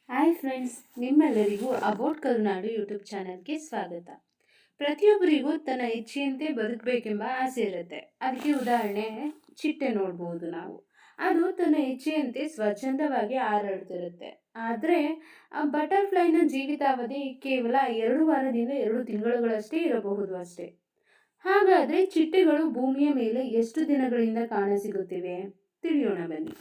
Hi friends, ನಿಮ್ಮೆಲ್ಲರಿಗೂ about Karunadu YouTube ಚಾನಲ್ಗೆ ಸ್ವಾಗತ. ಪ್ರತಿಯೊಬ್ಬರಿಗೂ ತನ್ನ ಇಚ್ಛೆಯಂತೆ ಬದುಕಬೇಕೆಂಬ ಆಸೆ ಇರುತ್ತೆ. ಅದಕ್ಕೆ ಉದಾಹರಣೆ ಚಿಟ್ಟೆ ನೋಡ್ಬೋದು ನಾವು. ಅದು ತನ್ನ ಇಚ್ಛೆಯಂತೆ ಸ್ವಚ್ಛಂದವಾಗಿ ಹಾರಾಡ್ತಿರುತ್ತೆ. ಆದರೆ ಆ ಬಟರ್ಫ್ಲೈನ ಜೀವಿತಾವಧಿ ಕೇವಲ 2 ವಾರದಿಂದ 2 ತಿಂಗಳುಗಳಷ್ಟೇ ಇರಬಹುದು ಅಷ್ಟೇ. ಹಾಗಾದರೆ ಚಿಟ್ಟೆಗಳು ಭೂಮಿಯ ಮೇಲೆ ಎಷ್ಟು ದಿನಗಳಿಂದ ಕಾಣಸಿಗುತ್ತಿವೆ ತಿಳಿಯೋಣ ಬನ್ನಿ.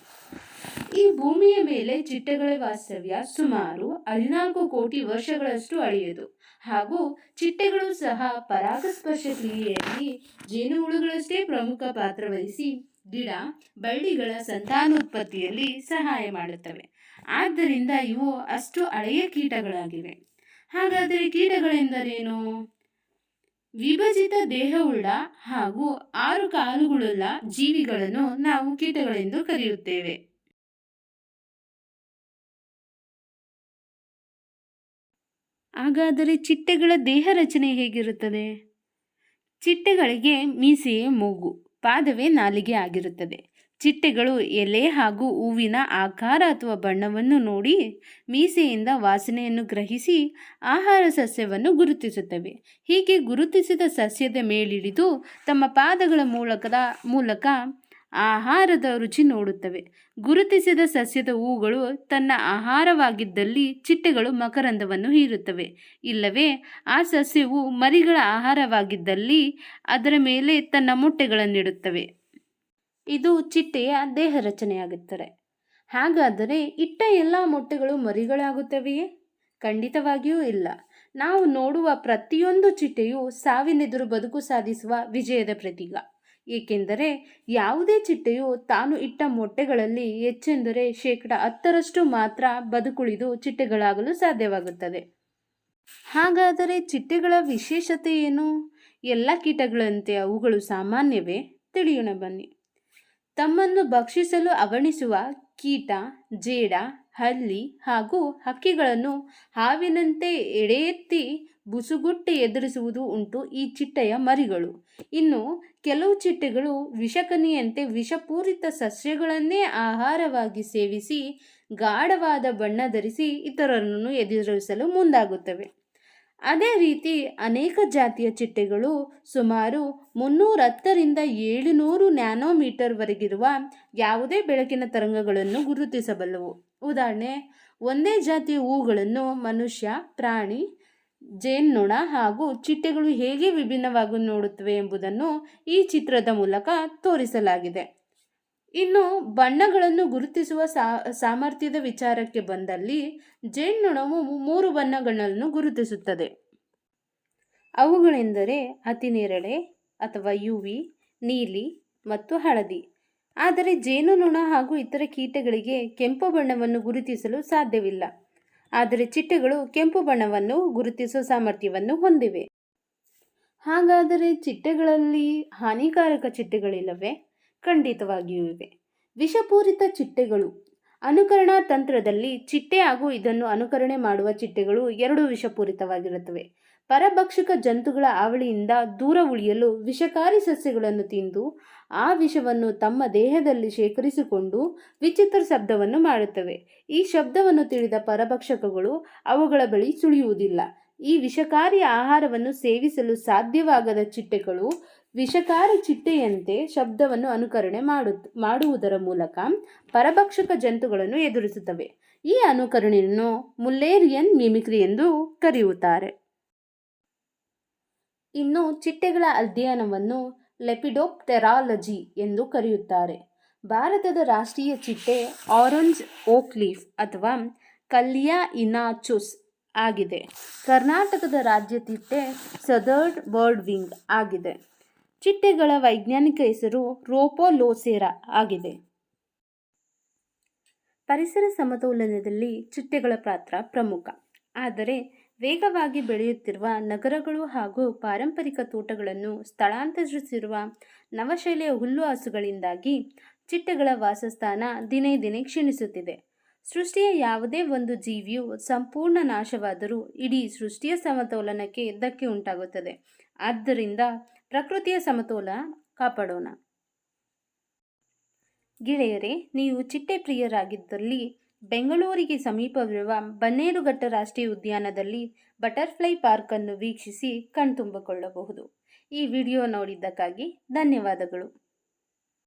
ಈ ಭೂಮಿಯ ಮೇಲೆ ಚಿಟ್ಟೆಗಳ ವಾಸ್ತವ್ಯ ಸುಮಾರು 14 ಕೋಟಿ ವರ್ಷಗಳಷ್ಟು ಹಳೆಯದು. ಹಾಗೂ ಚಿಟ್ಟೆಗಳು ಸಹ ಪರಾಗಸ್ಪರ್ಶ ಕ್ರಿಯೆಯಲ್ಲಿ ಜೇನುಹುಳುಗಳಷ್ಟೇ ಪ್ರಮುಖ ಪಾತ್ರ ವಹಿಸಿ ಗಿಡ ಬಳ್ಳಿಗಳ ಸಂತಾನೋತ್ಪತ್ತಿಯಲ್ಲಿ ಸಹಾಯ ಮಾಡುತ್ತವೆ. ಆದ್ದರಿಂದ ಇವು ಅಷ್ಟು ಹಳೆಯ ಕೀಟಗಳಾಗಿವೆ. ಹಾಗಾದರೆ ಕೀಟಗಳೆಂದರೇನು? ವಿಭಜಿತ ದೇಹವುಳ್ಳ ಹಾಗೂ 6 ಕಾಲುಗಳುಳ್ಳ ಜೀವಿಗಳನ್ನು ನಾವು ಕೀಟಗಳೆಂದು ಕರೆಯುತ್ತೇವೆ. ಹಾಗಾದರೆ ಚಿಟ್ಟೆಗಳ ದೇಹ ರಚನೆ ಹೇಗಿರುತ್ತದೆ? ಚಿಟ್ಟೆಗಳಿಗೆ ಮೀಸೆಯೇ ಮೂಗು, ಪಾದವೇ ನಾಲಿಗೆ ಆಗಿರುತ್ತದೆ. ಚಿಟ್ಟೆಗಳು ಎಲೆ ಹಾಗೂ ಹೂವಿನ ಆಕಾರ ಅಥವಾ ಬಣ್ಣವನ್ನು ನೋಡಿ ಮೀಸೆಯಿಂದ ವಾಸನೆಯನ್ನು ಗ್ರಹಿಸಿ ಆಹಾರ ಸಸ್ಯವನ್ನು ಗುರುತಿಸುತ್ತವೆ. ಹೀಗೆ ಗುರುತಿಸಿದ ಸಸ್ಯದ ಮೇಲಿಳಿದು ತಮ್ಮ ಪಾದಗಳ ಮೂಲಕ ಆಹಾರದ ರುಚಿ ನೋಡುತ್ತವೆ. ಗುರುತಿಸಿದ ಸಸ್ಯದ ಹೂಗಳು ತನ್ನ ಆಹಾರವಾಗಿದ್ದಲ್ಲಿ ಚಿಟ್ಟೆಗಳು ಮಕರಂದವನ್ನು ಹೀರುತ್ತವೆ. ಇಲ್ಲವೇ ಆ ಸಸ್ಯವು ಮರಿಗಳ ಆಹಾರವಾಗಿದ್ದಲ್ಲಿ ಅದರ ಮೇಲೆ ತನ್ನ ಮೊಟ್ಟೆಗಳನ್ನಿಡುತ್ತವೆ. ಇದು ಚಿಟ್ಟೆಯ ದೇಹ ರಚನೆಯಾಗುತ್ತದೆ. ಹಾಗಾದರೆ ಇಟ್ಟ ಎಲ್ಲ ಮೊಟ್ಟೆಗಳು ಮರಿಗಳಾಗುತ್ತವೆಯೇ? ಖಂಡಿತವಾಗಿಯೂ ಇಲ್ಲ. ನಾವು ನೋಡುವ ಪ್ರತಿಯೊಂದು ಚಿಟ್ಟೆಯು ಸಾವಿನೆದುರು ಬದುಕು ಸಾಧಿಸುವ ವಿಜಯದ ಪ್ರತೀಕ. ಏಕೆಂದರೆ ಯಾವುದೇ ಚಿಟ್ಟೆಯು ತಾನು ಇಟ್ಟ ಮೊಟ್ಟೆಗಳಲ್ಲಿ ಹೆಚ್ಚೆಂದರೆ 10% ಮಾತ್ರ ಬದುಕುಳಿದು ಚಿಟ್ಟೆಗಳಾಗಲು ಸಾಧ್ಯವಾಗುತ್ತದೆ. ಹಾಗಾದರೆ ಚಿಟ್ಟೆಗಳ ವಿಶೇಷತೆ ಏನು? ಎಲ್ಲ ಕೀಟಗಳಂತೆ ಅವುಗಳು ಸಾಮಾನ್ಯವೇ? ತಿಳಿಯೋಣ ಬನ್ನಿ. ತಮ್ಮನ್ನು ಭಕ್ಷಿಸಲು ಅವಣಿಸುವ ಕೀಟ, ಜೇಡ, ಹಲ್ಲಿ ಹಾಗೂ ಹಕ್ಕಿಗಳನ್ನು ಹಾವಿನಂತೆ ಎಡೆಯೆತ್ತಿ ಬುಸುಗುಟ್ಟಿ ಎದುರಿಸುವುದು ಉಂಟು ಈ ಚಿಟ್ಟೆಯ ಮರಿಗಳು. ಇನ್ನು ಕೆಲವು ಚಿಟ್ಟೆಗಳು ವಿಷಕನಿಯಂತೆ ವಿಷಪೂರಿತ ಸಸ್ಯಗಳನ್ನೇ ಆಹಾರವಾಗಿ ಸೇವಿಸಿ ಗಾಢವಾದ ಬಣ್ಣ ಧರಿಸಿ ಇತರರನ್ನು ಎದುರಿಸಲು ಮುಂದಾಗುತ್ತವೆ. ಅದೇ ರೀತಿ ಅನೇಕ ಜಾತಿಯ ಚಿಟ್ಟೆಗಳು ಸುಮಾರು 310 ರಿಂದ 700 ನ್ಯಾನೋಮೀಟರ್ ವರೆಗಿರುವ ಯಾವುದೇ ಬೆಳಕಿನ ತರಂಗಗಳನ್ನು ಗುರುತಿಸಬಲ್ಲವು. ಉದಾಹರಣೆ, ಒಂದೇ ಜಾತಿಯ ಹೂಗಳನ್ನು ಮನುಷ್ಯ, ಪ್ರಾಣಿ, ಜೇನ್ನೊಣ ಹಾಗೂ ಚಿಟ್ಟೆಗಳು ಹೇಗೆ ವಿಭಿನ್ನವಾಗಿ ನೋಡುತ್ತವೆ ಎಂಬುದನ್ನು ಈ ಚಿತ್ರದ ಮೂಲಕ ತೋರಿಸಲಾಗಿದೆ. ಇನ್ನು ಬಣ್ಣಗಳನ್ನು ಗುರುತಿಸುವ ಸಾಮರ್ಥ್ಯದ ವಿಚಾರಕ್ಕೆ ಬಂದಲ್ಲಿ ಜೇನ್ನೊಣವು 3 ಬಣ್ಣಗಳನ್ನು ಗುರುತಿಸುತ್ತದೆ. ಅವುಗಳೆಂದರೆ ಅತಿನೇರಳೆ ಅಥವಾ ಯುವಿ, ನೀಲಿ ಮತ್ತು ಹಳದಿ. ಆದರೆ ಜೇನುನೊಣ ಹಾಗೂ ಇತರ ಕೀಟಗಳಿಗೆ ಕೆಂಪು ಬಣ್ಣವನ್ನು ಗುರುತಿಸಲು ಸಾಧ್ಯವಿಲ್ಲ. ಆದರೆ ಚಿಟ್ಟೆಗಳು ಕೆಂಪು ಬಣ್ಣವನ್ನು ಗುರುತಿಸುವ ಸಾಮರ್ಥ್ಯವನ್ನು ಹೊಂದಿವೆ. ಹಾಗಾದರೆ ಚಿಟ್ಟೆಗಳಲ್ಲಿ ಹಾನಿಕಾರಕ ಚಿಟ್ಟೆಗಳಿಲ್ಲವೇ? ಖಂಡಿತವಾಗಿಯೂ ಇವೆ. ವಿಷಪೂರಿತ ಚಿಟ್ಟೆಗಳು. ಅನುಕರಣಾ ತಂತ್ರದಲ್ಲಿ ಚಿಟ್ಟೆ ಹಾಗೂ ಇದನ್ನು ಅನುಕರಣೆ ಮಾಡುವ ಚಿಟ್ಟೆಗಳು 2 ವಿಷಪೂರಿತವಾಗಿರುತ್ತವೆ. ಪರಭಕ್ಷಕ ಜಂತುಗಳ ಹಾವಳಿಯಿಂದ ದೂರ ಉಳಿಯಲು ವಿಷಕಾರಿ ಸಸ್ಯಗಳನ್ನು ತಿಂದು ಆ ವಿಷವನ್ನು ತಮ್ಮ ದೇಹದಲ್ಲಿ ಶೇಖರಿಸಿಕೊಂಡು ವಿಚಿತ್ರ ಶಬ್ದವನ್ನು ಮಾಡುತ್ತವೆ. ಈ ಶಬ್ದವನ್ನು ತಿಳಿದ ಪರಭಕ್ಷಕಗಳು ಅವುಗಳ ಬಳಿ ಸುಳಿಯುವುದಿಲ್ಲ. ಈ ವಿಷಕಾರಿ ಆಹಾರವನ್ನು ಸೇವಿಸಲು ಸಾಧ್ಯವಾಗದ ಚಿಟ್ಟೆಗಳು ವಿಷಕಾರಿ ಚಿಟ್ಟೆಯಂತೆ ಶಬ್ದವನ್ನು ಅನುಕರಣೆ ಮಾಡುವುದರ ಮೂಲಕ ಪರಭಕ್ಷಕ ಜಂತುಗಳನ್ನು ಎದುರಿಸುತ್ತವೆ. ಈ ಅನುಕರಣೆಯನ್ನು ಮುಲ್ಲೇರಿಯನ್ ಮಿಮಿಕ್ರಿ ಎಂದು ಕರೆಯುತ್ತಾರೆ. ಇನ್ನು ಚಿಟ್ಟೆಗಳ ಅಧ್ಯಯನವನ್ನು ಲೆಪಿಡೋಪ್ಟೆರಾಲಜಿ ಎಂದು ಕರೆಯುತ್ತಾರೆ. ಭಾರತದ ರಾಷ್ಟ್ರೀಯ ಚಿಟ್ಟೆ ಆರೆಂಜ್ ಓಕ್ ಲೀಫ್ ಅಥವಾ ಕಲ್ಲಿಯಾ ಇನಾಚುಸ್ ಆಗಿದೆ. ಕರ್ನಾಟಕದ ರಾಜ್ಯ ಚಿಟ್ಟೆ ಸದರ್ನ್ ಬರ್ಡ್ ವಿಂಗ್ ಆಗಿದೆ. ಚಿಟ್ಟೆಗಳ ವೈಜ್ಞಾನಿಕ ಹೆಸರು ರೋಪೋಲೋಸೆರಾ ಆಗಿದೆ. ಪರಿಸರ ಸಮತೋಲನದಲ್ಲಿ ಚಿಟ್ಟೆಗಳ ಪಾತ್ರ ಪ್ರಮುಖ. ಆದರೆ ವೇಗವಾಗಿ ಬೆಳೆಯುತ್ತಿರುವ ನಗರಗಳು ಹಾಗೂ ಪಾರಂಪರಿಕ ತೋಟಗಳನ್ನು ಸ್ಥಳಾಂತರಿಸಿರುವ ನವಶೈಲಿಯ ಹುಲ್ಲು ಹಾಸುಗಳಿಂದಾಗಿ ಚಿಟ್ಟೆಗಳ ವಾಸಸ್ಥಾನ ದಿನೇ ದಿನೇ ಕ್ಷೀಣಿಸುತ್ತಿದೆ. ಸೃಷ್ಟಿಯ ಯಾವುದೇ ಒಂದು ಜೀವಿಯು ಸಂಪೂರ್ಣ ನಾಶವಾದರೂ ಇಡೀ ಸೃಷ್ಟಿಯ ಸಮತೋಲನಕ್ಕೆ ಧಕ್ಕೆ ಉಂಟಾಗುತ್ತದೆ. ಆದ್ದರಿಂದ ಪ್ರಕೃತಿಯ ಸಮತೋಲನ ಕಾಪಾಡೋಣ. ಗೆಳೆಯರೇ, ನೀವು ಚಿಟ್ಟೆ ಪ್ರಿಯರಾಗಿದ್ದಲ್ಲಿ ಬೆಂಗಳೂರಿಗೆ ಸಮೀಪವಿರುವ ಬನ್ನೇರುಘಟ್ಟ ರಾಷ್ಟ್ರೀಯ ಉದ್ಯಾನದಲ್ಲಿ ಬಟರ್ಫ್ಲೈ ಪಾರ್ಕನ್ನು ವೀಕ್ಷಿಸಿ ಕಣ್ತುಂಬಿಕೊಳ್ಳಬಹುದು. ಈ ವಿಡಿಯೋ ನೋಡಿದ್ದಕ್ಕಾಗಿ ಧನ್ಯವಾದಗಳು.